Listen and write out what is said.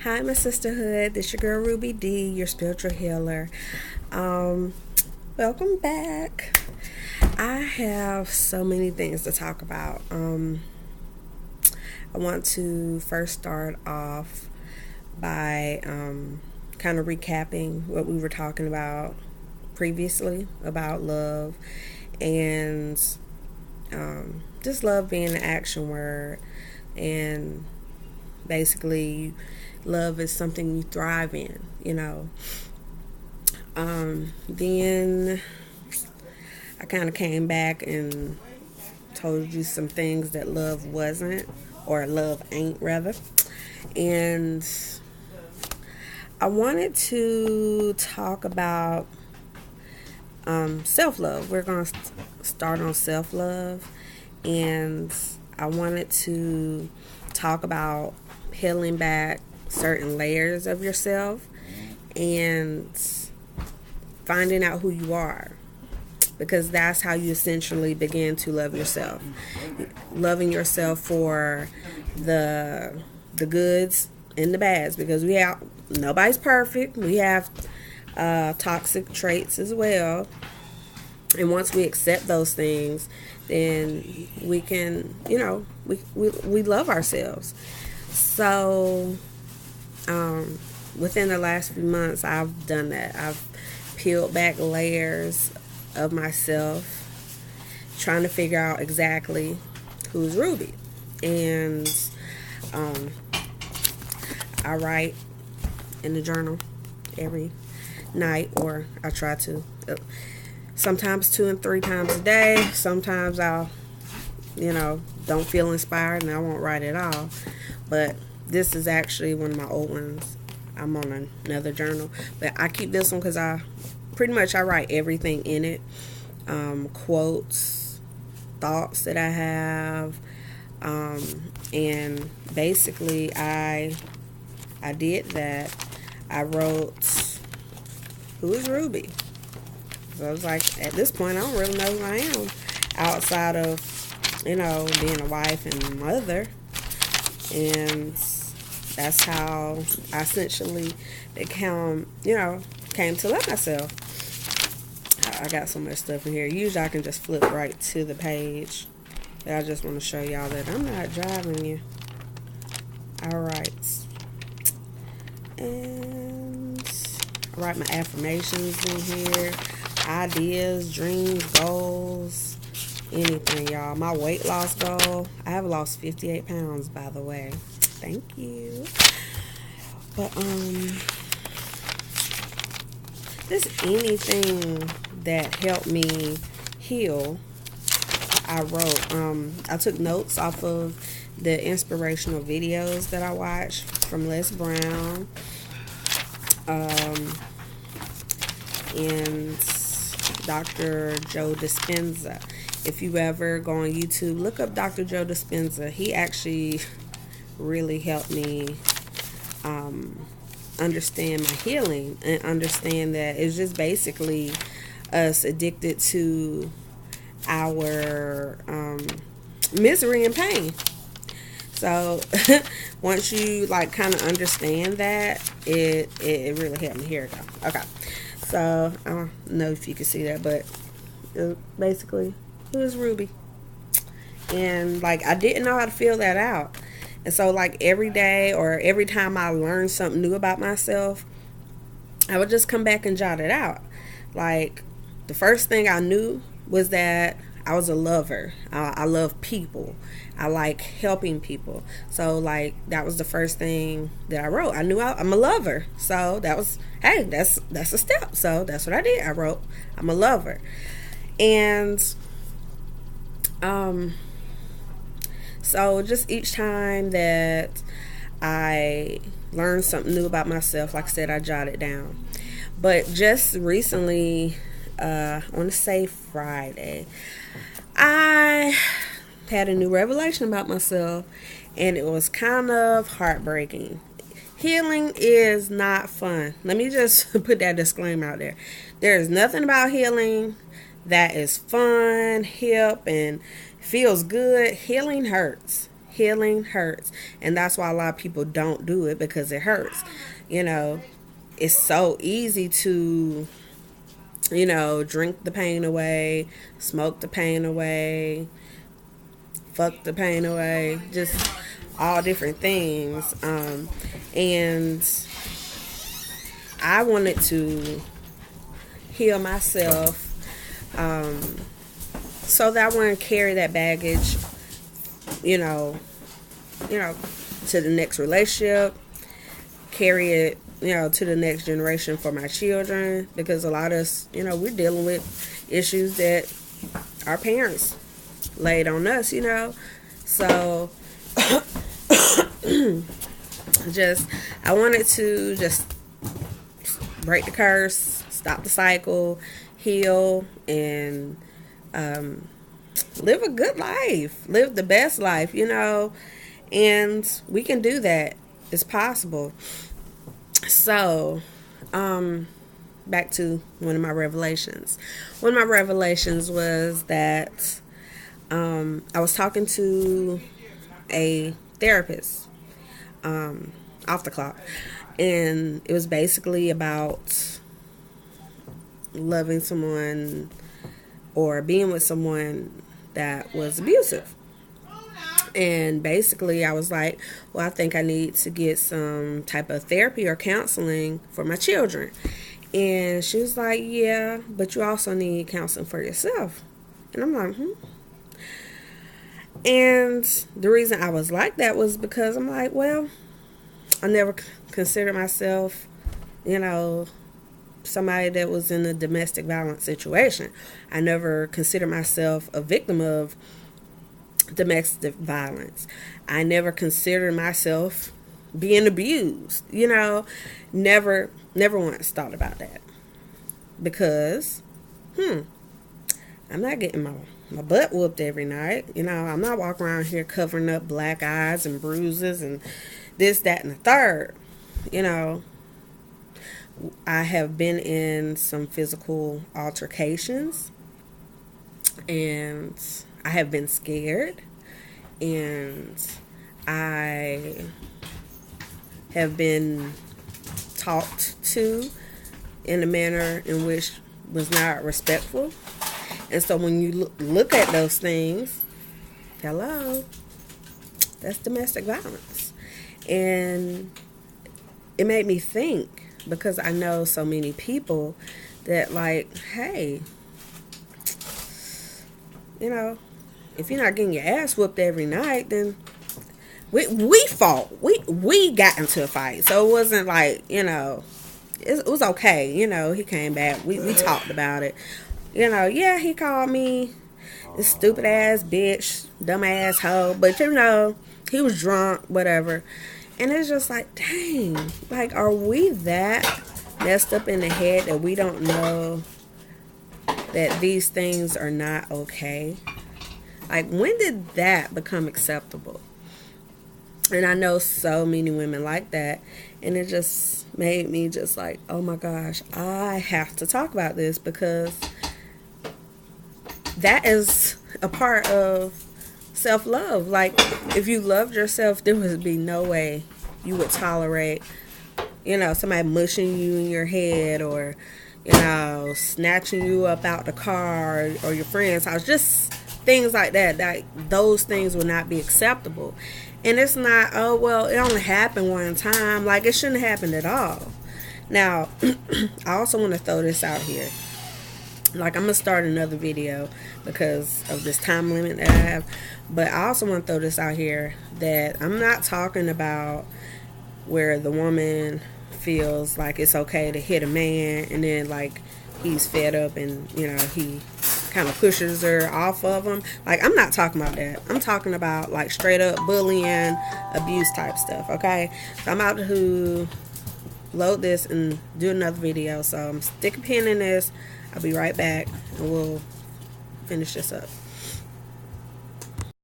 Hi, my sisterhood. This your girl Ruby D, your spiritual healer. Um, Welcome back. I have so many things to talk about. I want to first start off by kind of recapping what we were talking about previously about love and just love being an action word, and basically love is something you thrive in. Then I kind of came back and told you some things that love wasn't, or love ain't rather. And I wanted to talk about self-love. We're going to start on self-love, and I wanted to talk about peeling back certain layers of yourself and finding out who you are, because that's how you essentially begin to love yourself. Loving yourself for the goods and the bads, because nobody's perfect. We have toxic traits as well, and once we accept those things, then we can, we love ourselves. So within the last few months, I've done that. I've peeled back layers of myself, trying to figure out exactly who's Ruby. And I write in the journal every night, or I try to. Sometimes 2 and 3 times a day. Sometimes I'll, don't feel inspired and I won't write at all. But this is actually one of my old ones. I'm on another journal, but I keep this one because I write everything in it. Quotes, thoughts that I have, and basically I did that. I wrote, "Who is Ruby?" So I was like, at this point, I don't really know who I am outside of, being a wife and mother. And that's how I essentially came to love myself. I got so much stuff in here. Usually I can just flip right to the page, but I just want to show y'all that I'm not driving you. Alright. And I write my affirmations in here. Ideas, dreams, goals, anything, y'all. My weight loss goal. I have lost 58 pounds, by the way. Thank you. But just anything that helped me heal, I wrote. I took notes off of the inspirational videos that I watched from Les Brown, and Dr. Joe Dispenza. If you ever go on YouTube, look up Dr. Joe Dispenza. He actually really helped me understand my healing and understand that it's just basically us addicted to our misery and pain. So once you kind of understand that, it really helped me. Here we go. Okay. So I don't know if you can see that, but basically, who is Ruby? And I didn't know how to feel that out. And so every day or every time I learned something new about myself, I would just come back and jot it out. The first thing I knew was that I was a lover. I love people. I like helping people. So that was the first thing that I wrote. I knew I'm a lover. So that was, hey, that's a step. So that's what I did. I wrote, I'm a lover. And so just each time that I learned something new about myself, like I said, I jotted it down. But just recently, I want to say Friday, I had a new revelation about myself, and it was kind of heartbreaking. Healing is not fun. Let me just put that disclaimer out there. There is nothing about healing that is fun, hip, and feels good. Healing hurts. Healing hurts. And that's why a lot of people don't do it, because it hurts. You know, it's so easy to, drink the pain away, smoke the pain away, fuck the pain away, just all different things. And I wanted to heal myself, so that I wouldn't carry that baggage, you know, to the next relationship, carry it, to the next generation for my children, because a lot of us, we're dealing with issues that our parents laid on us, so I wanted to just break the curse, stop the cycle, heal, and live a good life, live the best life, and we can do that. It's possible. So, back to one of my revelations. One of my revelations was that I was talking to a therapist off the clock, and it was basically about loving someone or being with someone that was abusive. And basically I was like, well, I think I need to get some type of therapy or counseling for my children. And she was like, yeah, but you also need counseling for yourself. And I'm like, And the reason I was like that was because I'm like, well, I never considered myself, somebody that was in a domestic violence situation. I never considered myself a victim of domestic violence. I never considered myself being abused, never once thought about that, because I'm not getting my butt whooped every night. I'm not walking around here covering up black eyes and bruises and this, that, and the third. I have been in some physical altercations, and I have been scared, and I have been talked to in a manner in which was not respectful. And so when you look at those things, hello, that's domestic violence. And it made me think, because I know so many people that like, hey, if you're not getting your ass whooped every night, then we fought. We got into a fight. So it wasn't like, it was okay. He came back. We talked about it. Yeah, he called me this stupid ass bitch, dumb ass hoe. But he was drunk, whatever. And it's just like, dang, like, are we that messed up in the head that we don't know that these things are not okay? Like, when did that become acceptable? And I know so many women like that. And it just made me just like, oh my gosh, I have to talk about this, because that is a part of self-love. Like, if you loved yourself, there would be no way you would tolerate, somebody mushing you in your head, or, snatching you up out the car, or your friend's house. Just things like that. Like, those things would not be acceptable. And it's not, oh, well, it only happened one time. Like, it shouldn't have happened at all. Now, I also want to throw this out here. Like, I'm going to start another video because of this time limit that I have. But I also want to throw this out here, that I'm not talking about where the woman feels like it's okay to hit a man, and then, like, he's fed up and, he kind of pushes her off of him. Like, I'm not talking about that. I'm talking about, like, straight up bullying, abuse type stuff, okay? So I'm about to load this and do another video. So I'm stick a pin in this. I'll be right back, and we'll finish this up.